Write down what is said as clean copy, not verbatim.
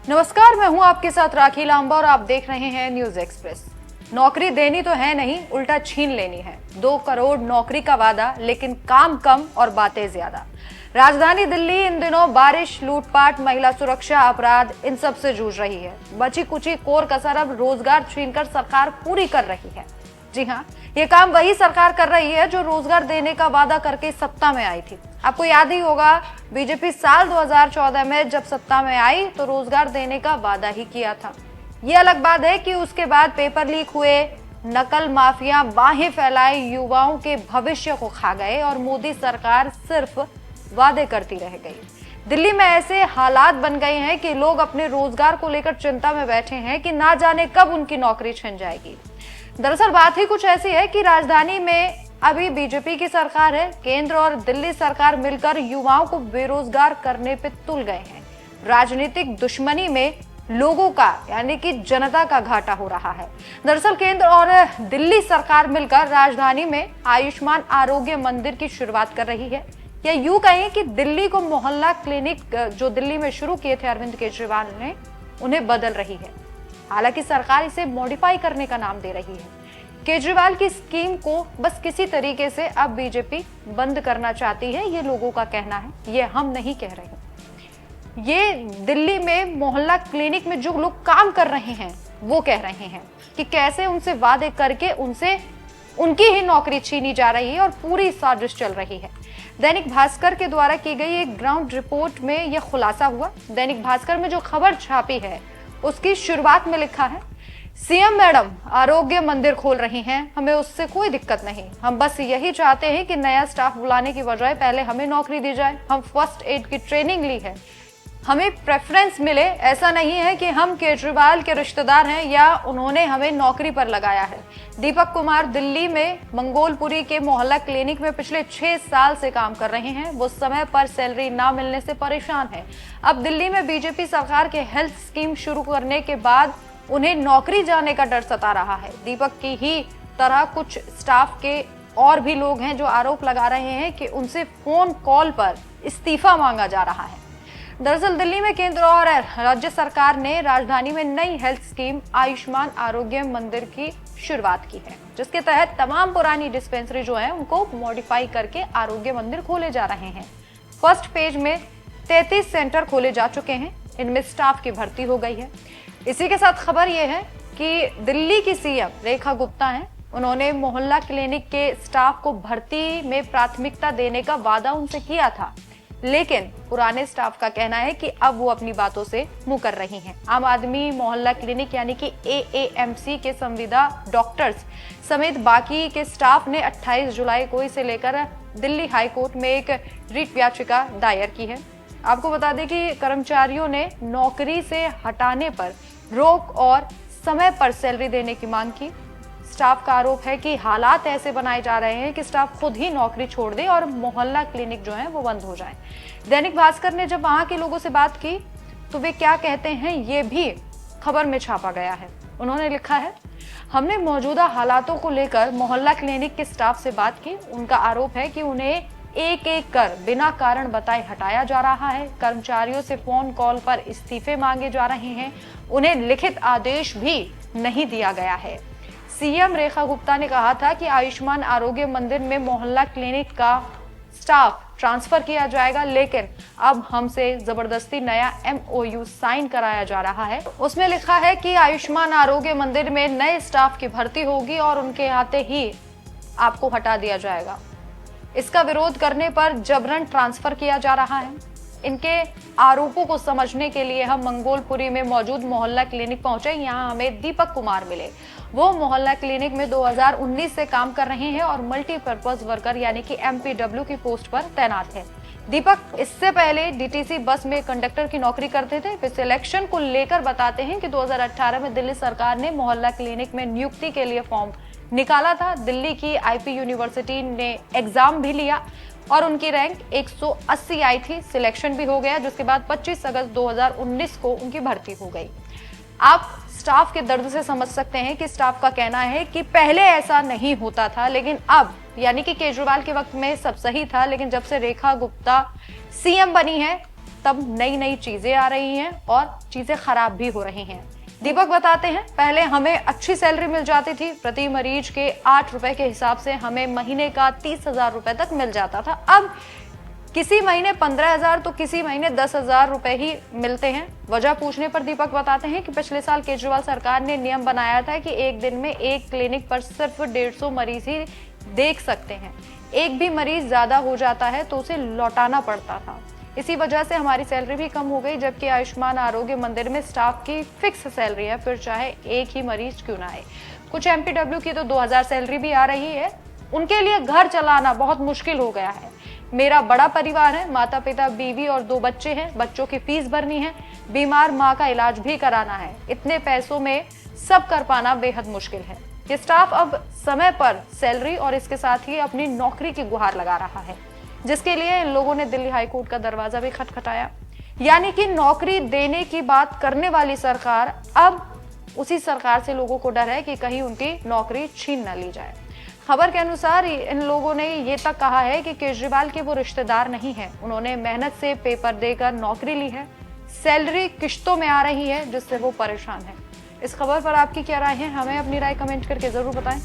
नमस्कार, मैं हूं आपके साथ राखी लांबा और आप देख रहे हैं न्यूज एक्सप्रेस। नौकरी देनी तो है नहीं, उल्टा छीन लेनी है। 2 करोड़ नौकरी का वादा, लेकिन काम कम और बातें ज्यादा। राजधानी दिल्ली इन दिनों बारिश, लूटपाट, महिला सुरक्षा, अपराध इन सब से जूझ रही है। बची कुची कोर कसर अब रोजगार छीनकर सरकार पूरी कर रही है। जी हाँ, ये काम वही सरकार कर रही है जो रोजगार देने का वादा करके सत्ता में आई थी। आपको याद ही होगा, बीजेपी साल 2014 में जब सत्ता में आई तो रोजगार देने का वादा ही किया था। ये अलग बात है कि उसके बाद पेपर लीक हुए, नकल माफिया बाहें फैलाए, युवाओं के भविष्य को खा गए और मोदी सरकार सिर्फ वादे करती रह गई। दिल्ली में ऐसे हालात बन गए हैं कि लोग अपने रोजगार को लेकर चिंता में बैठे हैं कि ना जाने कब उनकी नौकरी छिन जाएगी। दरअसल बात ही कुछ ऐसी है कि राजधानी में अभी बीजेपी की सरकार है। केंद्र और दिल्ली सरकार मिलकर युवाओं को बेरोजगार करने पे तुल गए हैं। राजनीतिक दुश्मनी में लोगों का यानी कि जनता का घाटा हो रहा है। दरअसल केंद्र और दिल्ली सरकार मिलकर राजधानी में आयुष्मान आरोग्य मंदिर की शुरुआत कर रही है, या यूं कहें कि दिल्ली को मोहल्ला क्लिनिक जो दिल्ली में शुरू किए थे अरविंद केजरीवाल ने, उन्हें बदल रही है। हालांकि सरकार इसे मॉडिफाई करने का नाम दे रही है। केजरीवाल की स्कीम को बस किसी तरीके से अब बीजेपी बंद करना चाहती है, ये लोगों का कहना है, ये हम नहीं कह रहे। ये दिल्ली में मोहल्ला क्लिनिक में जो लोग काम कर रहे हैं वो कह रहे हैं कि कैसे उनसे वादे करके उनसे उनकी ही नौकरी छीनी जा रही है और पूरी साजिश चल रही है। दैनिक भास्कर के द्वारा की गई एक ग्राउंड रिपोर्ट में यह खुलासा हुआ। दैनिक भास्कर में जो खबर छापी है उसकी शुरुआत में लिखा है, सीएम मैडम आरोग्य मंदिर खोल रही हैं, हमें उससे कोई दिक्कत नहीं। हम बस यही चाहते हैं कि नया स्टाफ बुलाने की बजाय पहले हमें नौकरी दी जाए। हम फर्स्ट एड की ट्रेनिंग ली है, हमें प्रेफरेंस मिले। ऐसा नहीं है कि हम केजरीवाल के रिश्तेदार हैं या उन्होंने हमें नौकरी पर लगाया है। दीपक कुमार दिल्ली में मंगोलपुरी के मोहल्ला क्लिनिक में पिछले 6 साल से काम कर रहे हैं। वो समय पर सैलरी ना मिलने से परेशान है। अब दिल्ली में बीजेपी सरकार के हेल्थ स्कीम शुरू करने के बाद उन्हें नौकरी जाने का डर सता रहा है। दीपक की ही तरह कुछ स्टाफ के और भी लोग हैं जो आरोप लगा रहे हैं कि उनसे फोन कॉल पर इस्तीफा मांगा जा रहा है। दरअसल दिल्ली में केंद्र और राज्य सरकार ने राजधानी में नई हेल्थ स्कीम आयुष्मान आरोग्य मंदिर की शुरुआत की है, जिसके तहत तमाम पुरानी डिस्पेंसरी जो है उनको मॉडिफाई करके आरोग्य मंदिर खोले जा रहे हैं। फर्स्ट पेज में 33 सेंटर खोले जा चुके हैं, इनमें स्टाफ की भर्ती हो गई है। इसी के साथ खबर यह है कि दिल्ली की सीएम रेखा गुप्ता हैं, उन्होंने मोहल्ला क्लिनिक के स्टाफ को भर्ती में प्राथमिकता देने का वादा उनसे किया था, लेकिन पुराने स्टाफ का कहना है कि अब वो अपनी बातों से मुकर रही हैं। आम आदमी मोहल्ला क्लिनिक यानी कि एएएमसी के संविदा डॉक्टर्स समेत बाकी के स्टाफ ने 28 जुलाई को इसे लेकर दिल्ली हाई कोर्ट में एक रिट याचिका दायर की है। आपको बता दें कि कर्मचारियों ने नौकरी से हटाने पर रोक और समय पर सैलरी देने की मांग की। स्टाफ का आरोप है कि हालात ऐसे बनाए जा रहे हैं कि स्टाफ खुद ही नौकरी छोड़ दे और मोहल्ला क्लिनिक जो है वो बंद हो जाए। दैनिक भास्कर ने जब वहां के लोगों से बात की तो वे क्या कहते हैं ये भी खबर में छापा गया है। उन्होंने लिखा है, हमने मौजूदा हालातों को लेकर मोहल्ला क्लिनिक के स्टाफ से बात की। उनका आरोप है कि उन्हें एक एक कर बिना कारण बताए हटाया जा रहा है। कर्मचारियों से फोन कॉल पर इस्तीफे मांगे जा रहे हैं। उन्हें लिखित आदेश भी नहीं दिया गया है। सीएम रेखा गुप्ता ने कहा था कि आयुष्मान आरोग्य मंदिर में मोहल्ला क्लिनिक का स्टाफ ट्रांसफर किया जाएगा, लेकिन अब हमसे जबरदस्ती नया MOU साइन कराया जा रहा है। उसमें लिखा है कि आयुष्मान आरोग्य मंदिर में नए स्टाफ की भर्ती होगी और उनके आते ही आपको हटा दिया जाएगा। इसका विरोध करने पर जबरन ट्रांसफर किया जा रहा है। इनके आरोपों को समझने के लिए हम मंगोलपुरी में मौजूद मोहल्ला क्लिनिक पहुंचे। यहाँ हमें दीपक कुमार मिले। वो मोहल्ला क्लिनिक में 2019 से काम कर रहे हैं और मल्टीपर्पज वर्कर यानी कि MPW की पोस्ट पर तैनात है। दीपक इससे पहले DTC बस में कंडक्टर की नौकरी करते थे। वे सिलेक्शन को लेकर बताते हैं कि 2018 में दिल्ली सरकार ने मोहल्ला क्लिनिक में नियुक्ति के लिए फॉर्म निकाला था। दिल्ली की IP यूनिवर्सिटी ने एग्जाम भी लिया और उनकी रैंक 180 आई थी। सिलेक्शन भी हो गया, जिसके बाद 25 अगस्त 2019 को उनकी भर्ती हो गई। आप स्टाफ के दर्द से समझ सकते हैं कि स्टाफ का कहना है कि पहले ऐसा नहीं होता था, लेकिन अब यानी कि केजरीवाल के वक्त में सब सही था, लेकिन जब से रेखा गुप्ता सीएम बनी है तब नई नई चीजें आ रही हैं और चीजें खराब भी हो रही हैं। दीपक बताते हैं, पहले हमें अच्छी सैलरी मिल जाती थी, प्रति मरीज के 8 रुपए के हिसाब से हमें महीने का 30,000 रुपए तक मिल जाता था। अब किसी महीने 15,000 तो किसी महीने 10,000 रुपए ही मिलते हैं। वजह पूछने पर दीपक बताते हैं कि पिछले साल केजरीवाल सरकार ने नियम बनाया था कि एक दिन में एक क्लिनिक पर सिर्फ 150 मरीज ही देख सकते हैं। एक भी मरीज ज्यादा हो जाता है तो उसे लौटाना पड़ता था। इसी वजह से हमारी सैलरी भी कम हो गई, जबकि आयुष्मान आरोग्य मंदिर में स्टाफ की फिक्स सैलरी है, फिर चाहे एक ही मरीज क्यों ना आए। कुछ एमपीडब्ल्यू की तो 2000 सैलरी भी आ रही है। उनके लिए घर चलाना बहुत मुश्किल हो गया है। मेरा बड़ा परिवार है, माता पिता, बीवी और 2 बच्चे हैं, बच्चों की फीस भरनी है, बीमार माँ का इलाज भी कराना है। इतने पैसों में सब कर पाना बेहद मुश्किल है। ये स्टाफ अब समय पर सैलरी और इसके साथ ही अपनी नौकरी की गुहार लगा रहा है, जिसके लिए इन लोगों ने दिल्ली हाईकोर्ट का दरवाजा भी खटखटाया। यानी कि नौकरी देने की बात करने वाली सरकार, अब उसी सरकार से लोगों को डर है कि कहीं उनकी नौकरी छीन न ली जाए। खबर के अनुसार इन लोगों ने ये तक कहा है कि केजरीवाल के वो रिश्तेदार नहीं है, उन्होंने मेहनत से पेपर देकर नौकरी ली है, सैलरी किश्तों में आ रही है, जिससे वो परेशान है। इस खबर पर आपकी क्या राय है? हमें अपनी राय कमेंट करके जरूर बताएं।